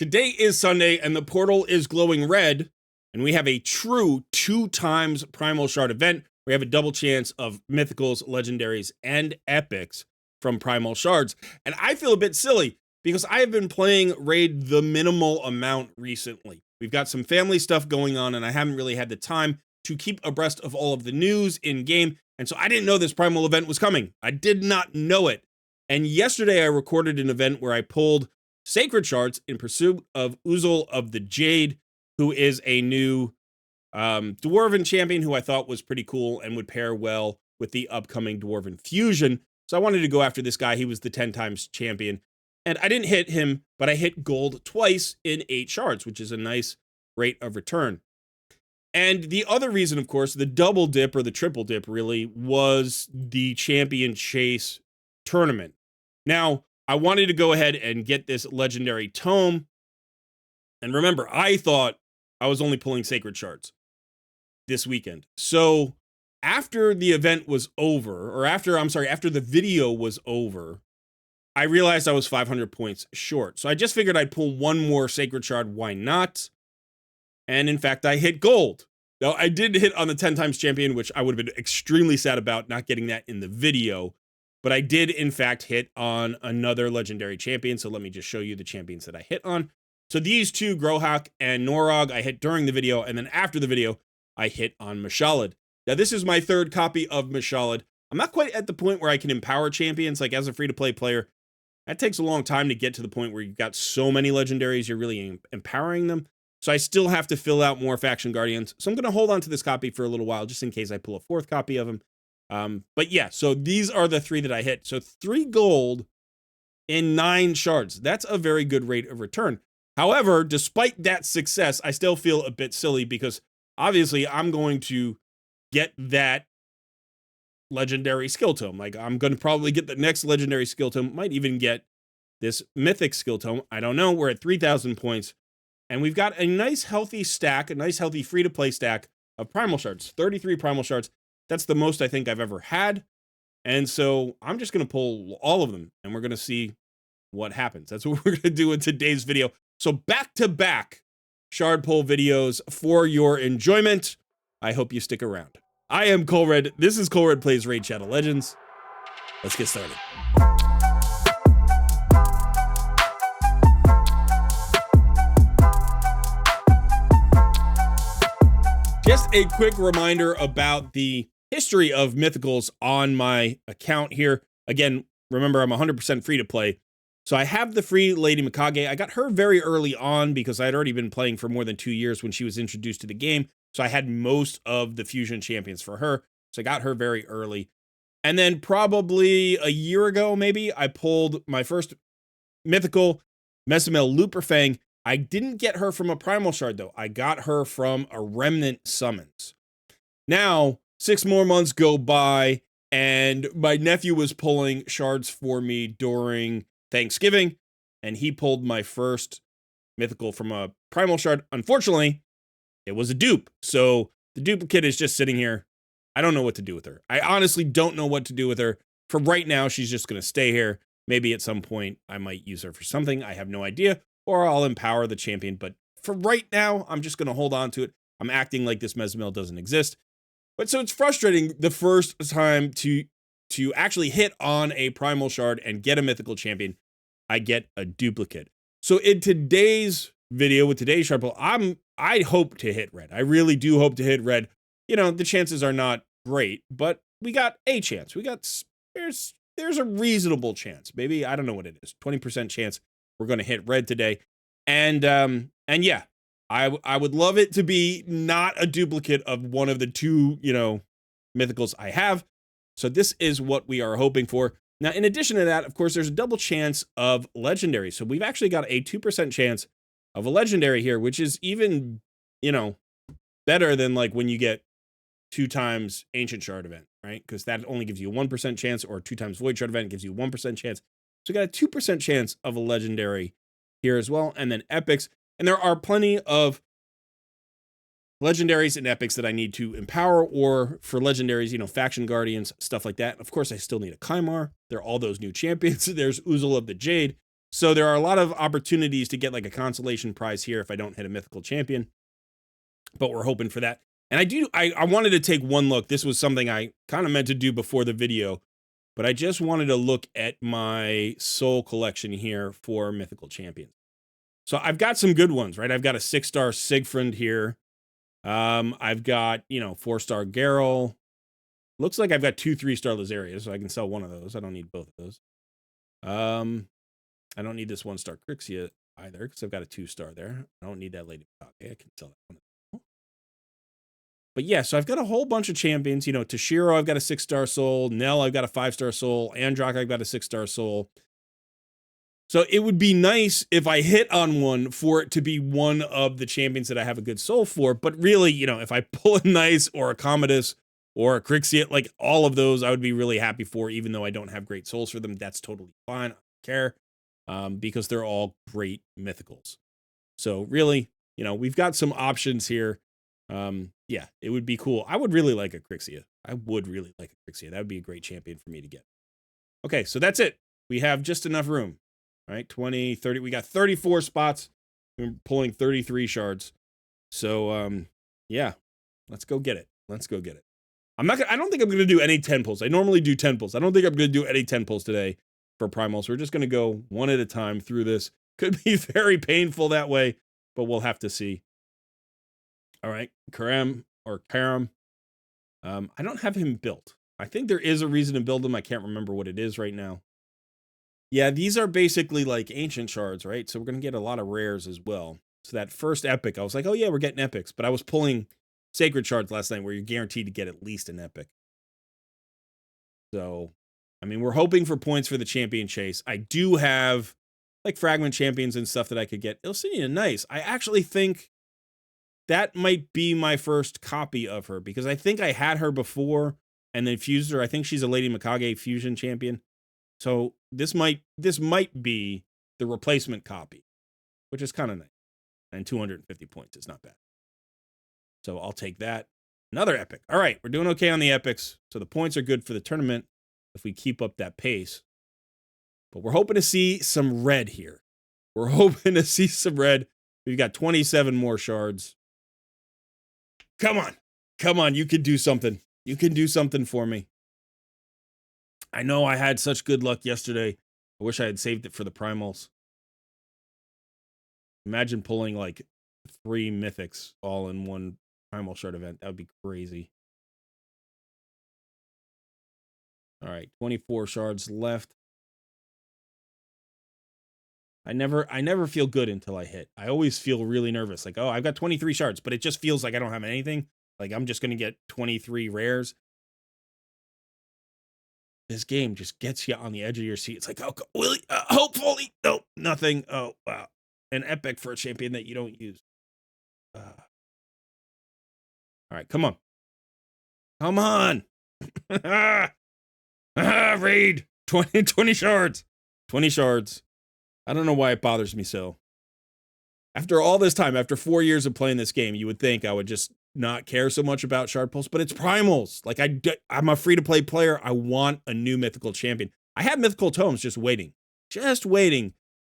Today is Sunday, and the portal is glowing red, and we have a true 2x Primal Shard event. We have a double chance of mythicals, legendaries, and epics from Primal Shards. And I feel a bit silly because I have been playing Raid the minimal amount recently. We've got some family stuff going on, and I haven't really had the time to keep abreast of all of the news in game. And so I didn't know this Primal event was coming. I did not know it. And yesterday I recorded an event where I pulled Sacred Shards in pursuit of Uzul of the Jade, who is a new Dwarven champion who I thought was pretty cool and would pair well with the upcoming Dwarven Fusion. So I wanted to go after this guy. He was the 10 times champion. And I didn't hit him, but I hit gold twice in 8 shards, which is a nice rate of return. And the other reason, of course, the double dip or the triple dip really was the champion chase tournament. Now, I wanted to go ahead and get this legendary tome. And remember, I thought I was only pulling Sacred Shards this weekend. So after the event was over, or after the video was over, I realized I was 500 points short. So I just figured I'd pull one more Sacred Shard. Why not? And in fact, I hit gold. Now, I did hit on the 10 times champion, which I would have been extremely sad about not getting that in the video. But I did, in fact, hit on another legendary champion. So let me just show you the champions that I hit on. So these two, Grohak and Norog, I hit during the video. And then after the video, I hit on Mashalad. Now, this is my third copy of Mashalad. I'm not quite at the point where I can empower champions. Like, as a free-to-play player, that takes a long time to get to the point where you've got so many legendaries, you're really empowering them. So I still have to fill out more Faction Guardians. So I'm going to hold on to this copy for a little while, just in case I pull a fourth copy of him. But yeah, so these are the 3 that I hit. So 3 gold in 9 shards. That's a very good rate of return. However, despite that success, I still feel a bit silly because obviously I'm going to get that legendary skill tome. Like, I'm going to probably get the next legendary skill tome. Might even get this mythic skill tome. I don't know. We're at 3,000 points. And we've got a nice healthy stack, a nice healthy free-to-play stack of Primal Shards. 33 Primal Shards. That's the most I think I've ever had. And so I'm just going to pull all of them, and we're going to see what happens. That's what we're going to do in today's video. So back-to-back shard pull videos for your enjoyment. I hope you stick around. I am Colred. This is Colred Plays Raid Shadow Legends. Let's get started. Just a quick reminder about the history of mythicals on my account here. Again, remember, I'm 100% free to play. So I have the free Lady Mikage. I got her very early on because I had already been playing for more than 2 years when she was introduced to the game. So I had most of the fusion champions for her. So I got her very early. And then probably a year ago, maybe, I pulled my first mythical, Mesamel Luperfang. I didn't get her from a Primal Shard, though. I got her from a Remnant Summons. Now, 6 more months go by, and my nephew was pulling shards for me during Thanksgiving, and he pulled my first mythical from a Primal Shard. Unfortunately, it was a dupe, so the duplicate is just sitting here. I don't know what to do with her. I honestly don't know what to do with her. For right now, she's just going to stay here. Maybe at some point, I might use her for something. I have no idea. Or I'll empower the champion. But for right now, I'm just going to hold on to it. I'm acting like this Mesamel doesn't exist. But so it's frustrating the first time to actually hit on a Primal Shard and get a mythical champion. I get a duplicate. So in today's video with today's shard pull, I hope to hit red. I really do hope to hit red. You know, the chances are not great, but we got a chance. There's a reasonable chance. Maybe, I don't know what it is. 20% chance we're going to hit red today. And yeah, I would love it to be not a duplicate of one of the 2, mythicals I have. So this is what we are hoping for. Now, in addition to that, of course, there's a double chance of legendary. So we've actually got a 2% chance of a legendary here, which is even, better than like when you get 2 times Ancient Shard event, right? Because that only gives you a 1% chance, or 2 times Void Shard event gives you a 1% chance. So we got a 2% chance of a legendary here as well. And then epics. And there are plenty of legendaries and epics that I need to empower, or for legendaries, Faction Guardians, stuff like that. Of course, I still need a Kymar. There are all those new champions. There's Uzul of the Jade. So there are a lot of opportunities to get like a consolation prize here if I don't hit a mythical champion, but we're hoping for that. And I wanted to take one look. This was something I kind of meant to do before the video, but I just wanted to look at my soul collection here for mythical champions. So I've got some good ones, right? I've got a 6-star Siegfried here. I've got, 4-star Geralt. Looks like I've got 2 3-star Lazaria, so I can sell one of those. I don't need both of those. I don't need this 1-star Crixia either, because I've got a 2-star there. I don't need that Lady Mikage. I can sell that one. But yeah, so I've got a whole bunch of champions. Toshiro, I've got a 6-star soul. Nell, I've got a 5-star soul. Androck, I've got a 6-star soul. So it would be nice if I hit on one for it to be one of the champions that I have a good soul for. But really, if I pull a Nice or a Commodus or a Crixia, like all of those, I would be really happy for, even though I don't have great souls for them. That's totally fine. I don't care, because they're all great mythicals. So really, we've got some options here. Yeah, it would be cool. I would really like a Crixia. I would really like a Crixia. That would be a great champion for me to get. Okay, so that's it. We have just enough room. All right, 20, 30. We got 34 spots. We're pulling 33 shards. So, yeah, let's go get it. Let's go get it. I don't think I'm going to do any 10 pulls. I normally do 10 pulls. I don't think I'm going to do any 10 pulls today for Primal. So we're just going to go one at a time through this. Could be very painful that way, but we'll have to see. All right, Karam. I don't have him built. I think there is a reason to build him. I can't remember what it is right now. Yeah, these are basically like ancient shards, right? So we're going to get a lot of rares as well. So that first epic, I was like, oh yeah, we're getting epics. But I was pulling sacred shards last night where you're guaranteed to get at least an epic. So, I mean, we're hoping for points for the champion chase. I do have like fragment champions and stuff that I could get. Ilsinia, nice. I actually think that might be my first copy of her, because I think I had her before and then fused her. I think she's a Lady Mikage fusion champion. So this might be the replacement copy, which is kind of nice. And 250 points is not bad. So I'll take that. Another epic. All right, we're doing okay on the epics. So the points are good for the tournament if we keep up that pace. But we're hoping to see some red here. We're hoping to see some red. We've got 27 more shards. Come on. Come on, you can do something. You can do something for me. I know I had such good luck yesterday. I wish I had saved it for the primals. Imagine pulling like 3 mythics all in one primal shard event. That would be crazy. All right, 24 shards left. I never feel good until I hit. I always feel really nervous. Like, oh, I've got 23 shards, but it just feels like I don't have anything. Like I'm just going to get 23 rares. This game just gets you on the edge of your seat. It's like, oh, Willie, hopefully, nope, nothing. Oh, wow. An epic for a champion that you don't use. All right, come on. Come on. Raid. 20 shards. 20 shards. I don't know why it bothers me so. After all this time, after 4 years of playing this game, you would think I would just not care so much about shard pulls, but it's primals. Like I'm a free-to-play player. I want a new mythical champion. I have mythical tomes just waiting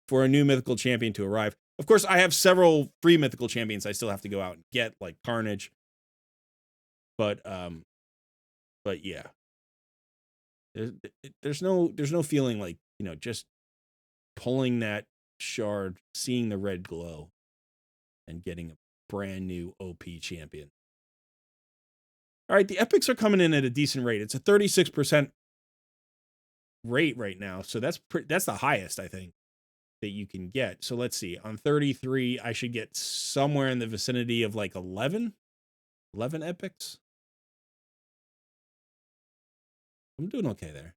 for a new mythical champion to arrive. Of course, I have several free mythical champions I still have to go out and get, like Carnage. But yeah, there's no feeling like, just pulling that shard, seeing the red glow, and getting a brand new OP champion. All right, the epics are coming in at a decent rate. It's a 36% rate right now, so that's the highest I think that you can get. So let's see. On 33, I should get somewhere in the vicinity of like 11 epics. I'm doing okay there.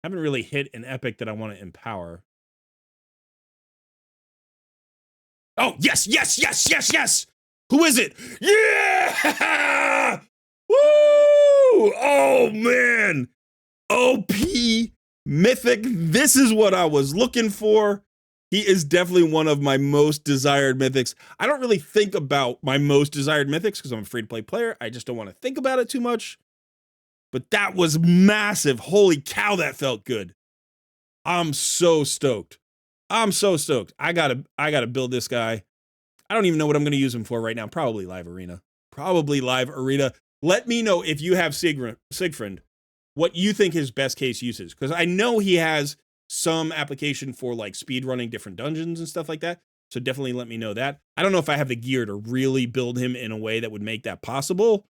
Haven't really hit an epic that I want to empower. Oh, yes. Who is it? Yeah! Woo! Oh, man. OP Mythic. This is what I was looking for. He is definitely one of my most desired mythics. I don't really think about my most desired mythics because I'm a free-to-play player. I just don't want to think about it too much. But that was massive. Holy cow, that felt good. I'm so stoked. I'm so stoked. I gotta build this guy. I don't even know what I'm gonna use him for right now. Probably live arena. Probably live arena. Let me know if you have Sigfriend, what you think his best case use is. Because I know he has some application for like speed running different dungeons and stuff like that. So definitely let me know that. I don't know if I have the gear to really build him in a way that would make that possible,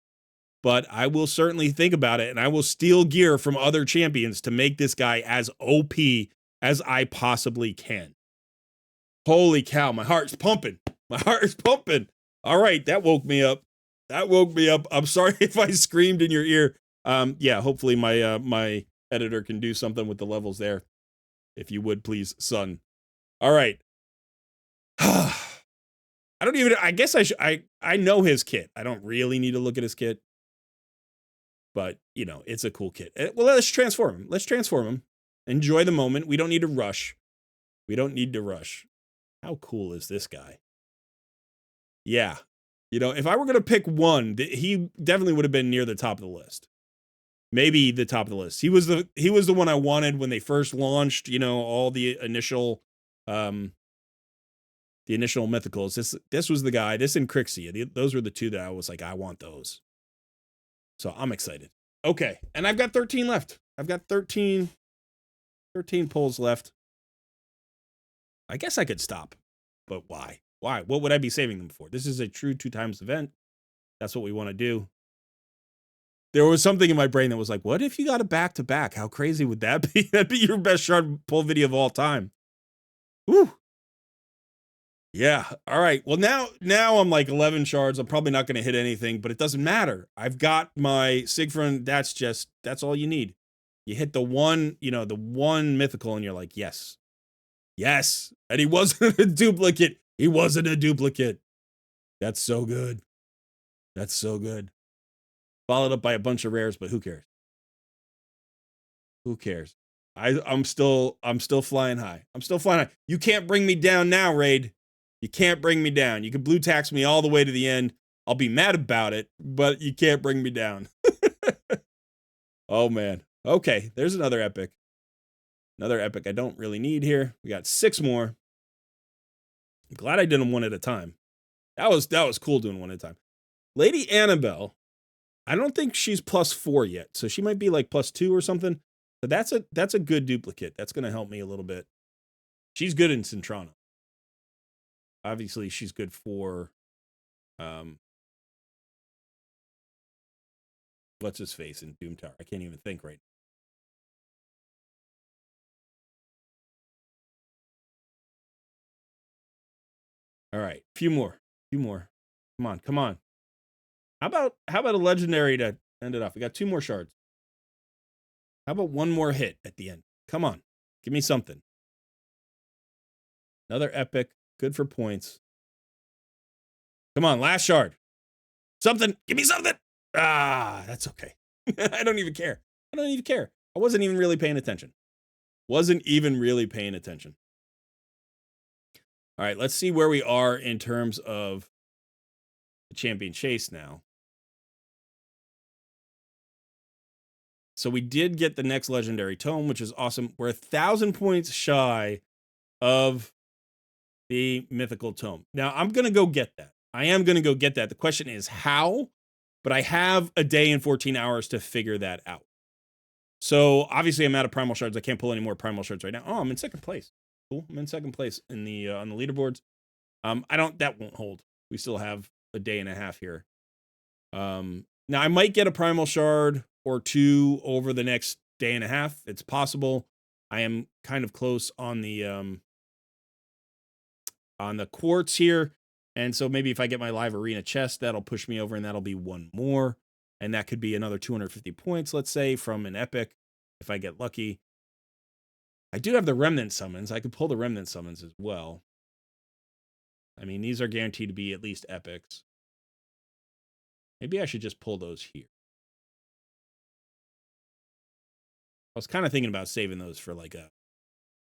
but I will certainly think about it, and I will steal gear from other champions to make this guy as OP as I possibly can. Holy cow, my heart's pumping. My heart is pumping. All right, that woke me up. That woke me up. I'm sorry if I screamed in your ear. Yeah, hopefully my editor can do something with the levels there. If you would, please, son. All right. I guess I know his kit. I don't really need to look at his kit. But, you know, it's a cool kit. Well, let's transform him. Let's transform him. Enjoy the moment. We don't need to rush. We don't need to rush. How cool is this guy? Yeah. You know, if I were going to pick one, he definitely would have been near the top of the list. Maybe the top of the list. He was the one I wanted when they first launched, you know, all the initial mythicals. This was the guy. This and Crixia. Those were the two that I was like, I want those. So I'm excited. Okay. And I've got 13 left. I've got 13 pulls left. I guess I could stop. But why? Why? What would I be saving them for? This is a true 2x event. That's what we want to do. There was something in my brain that was like, what if you got a back-to-back? How crazy would that be? That'd be your best shard pull video of all time. Woo. Yeah. All right. Well, now I'm like 11 shards. I'm probably not going to hit anything, but it doesn't matter. I've got my Sigfriend. That's all you need. You hit the one mythical and you're like, yes. Yes. And he wasn't a duplicate. He wasn't a duplicate. That's so good. That's so good. Followed up by a bunch of rares, but who cares? Who cares? I'm still flying high. I'm still flying high. You can't bring me down now, Raid. You can't bring me down. You can blue tax me all the way to the end. I'll be mad about it, but you can't bring me down. Oh, man. Okay, there's another epic. Another epic I don't really need here. We got 6 more. I'm glad I did them one at a time. That was cool doing one at a time. Lady Annabelle, I don't think she's +4 yet, so she might be like +2 or something. But that's a good duplicate. That's going to help me a little bit. She's good in Centrano. Obviously, she's good for what's his face in Doom Tower. I can't even think right now. All right, few more. Come on. How about a legendary to end it off? We got 2 more shards. How about one more hit at the end? Come on, give me something. Another epic, good for points. Come on, last shard. Something. Give me something. Ah, that's okay. I don't even care. I wasn't even really paying attention. All right, let's see where we are in terms of the champion chase now. So we did get the next legendary tome, which is awesome. We're 1,000 points shy of the mythical tome. Now, I'm going to go get that. I am going to go get that. The question is how, but I have a day and 14 hours to figure that out. So obviously I'm out of primal shards. I can't pull any more primal shards right now. Oh, I'm in second place. Cool. I'm in second place in the on the leaderboards. That won't hold. We still have a day and a half here. Now I might get a primal shard or 2 over the next day and a half. It's possible. I am kind of close on the quartz here. And so maybe if I get my live arena chest, that'll push me over and that'll be 1 more. And that could be another 250 points, let's say, from an epic if I get lucky. I do have the remnant summons. I could pull the remnant summons as well. I mean, these are guaranteed to be at least epics. Maybe I should just pull those here. I was kind of thinking about saving those for like a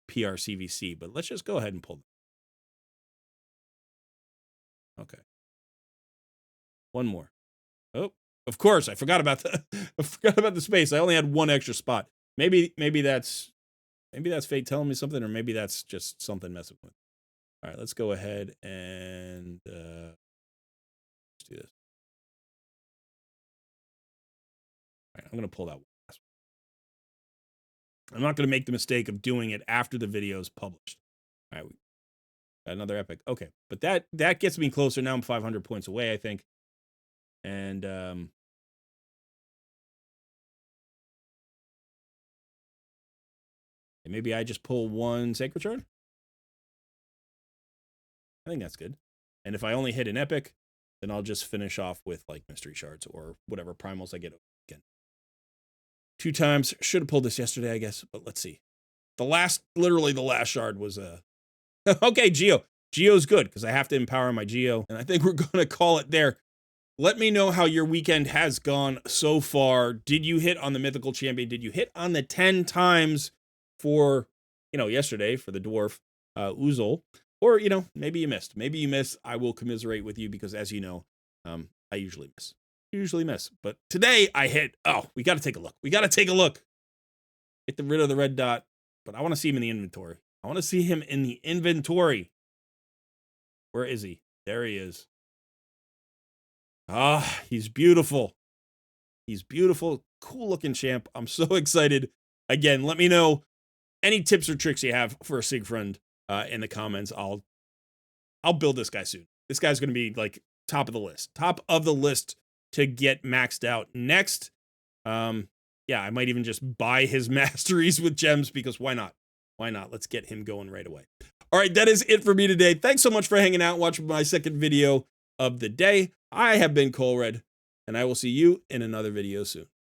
PR CVC, but let's just go ahead and pull them. Okay. 1 more. Oh, of course, I forgot about the space. I only had 1 extra spot. Maybe that's Maybe that's fate telling me something, or maybe that's just something messing with. All right, let's go ahead and let's do this. All right, I'm going to pull that one. I'm not going to make the mistake of doing it after the video is published. All right, we got another epic. Okay, but that gets me closer. Now I'm 500 points away, I think. And maybe I just pull one sacred shard. I think that's good. And if I only hit an epic, then I'll just finish off with like mystery shards or whatever primals I get again. 2 times. Should have pulled this yesterday, I guess, but let's see. Literally the last shard was okay, Geo. Geo's good because I have to empower my Geo, and I think we're going to call it there. Let me know how your weekend has gone so far. Did you hit on the mythical champion? Did you hit on the 10 times for, yesterday for the dwarf, Uzul? Or, maybe you missed. Maybe you missed. I will commiserate with you because, as you know, I usually miss. But today I hit. Oh, we got to take a look. Get rid of the red dot. But I want to see him in the inventory. Where is he? There he is. Ah, he's beautiful. Cool looking champ. I'm so excited. Again, let me know any tips or tricks you have for Siegfried in the comments. I'll build this guy soon. This guy's going to be like top of the list to get maxed out next. I might even just buy his masteries with gems because why not? Let's get him going right away. All right, that is it for me today. Thanks so much for hanging out and watching my second video of the day. I have been Colred, and I will see you in another video soon.